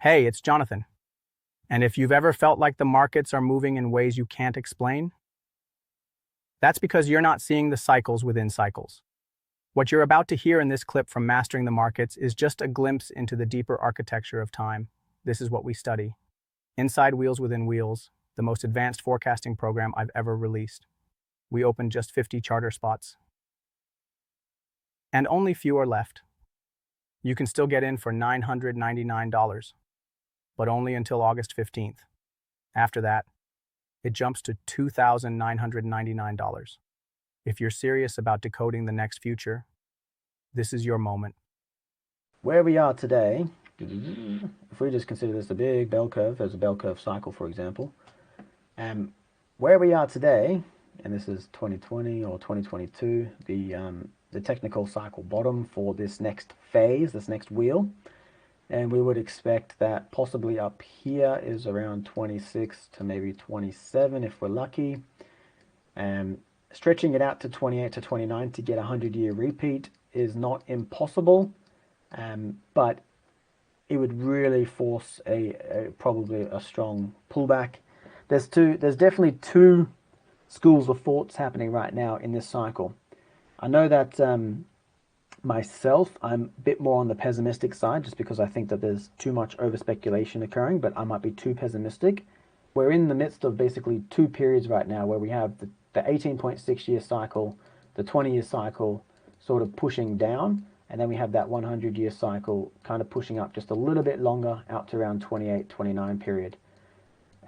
Hey, it's Jonathan. And if you've ever felt like the markets are moving in ways you can't explain, that's because you're not seeing the cycles within cycles. What you're about to hear in this clip from Mastering the Markets is just a glimpse into the deeper architecture of time. This is what we study. Inside Wheels Within Wheels, the most advanced forecasting program I've ever released. We opened just 50 charter spots, and only few are left. You can still get in for $999, but only until August 15th. After that, it jumps to $2,999. If you're serious about decoding the next future, this is your moment. Where we are today, if we just consider this a big bell curve, as a bell curve cycle, for example, where we are today, and this is 2020 or 2022, the technical cycle bottom for this next phase, this next wheel, and we would expect that possibly up here is around 26 to maybe 27 if we're lucky. Stretching it out to 28 to 29 to get a 100-year repeat is not impossible, but it would really force probably a strong pullback. There's definitely two schools of thoughts happening right now in this cycle. I know that myself, I'm a bit more on the pessimistic side just because I think that there's too much over speculation occurring, but I might be too pessimistic. We're in the midst of basically two periods right now where we have the 18.6-year cycle, the 20-year cycle sort of pushing down, and then we have that 100-year cycle kind of pushing up just a little bit longer out to around 28, 29 period.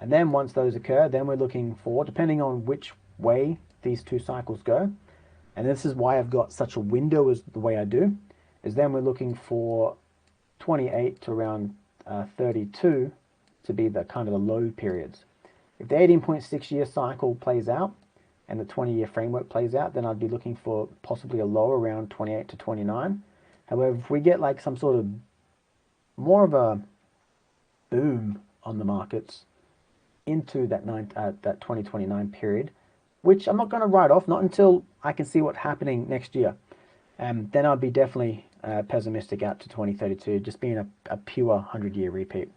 And then once those occur, then we're looking for, depending on which way these two cycles go, and this is why I've got such a window as the way I do, is then we're looking for 28 to around 32 to be the kind of the low periods. If the 18.6-year cycle plays out and the 20-year framework plays out, then I'd be looking for possibly a low around 28 to 29. However, if we get like some sort of more of a boom on the markets into that 2029 period, which I'm not going to write off, not until I can see what's happening next year. Then I'd be definitely pessimistic out to 2032, just being a pure 100-year repeat.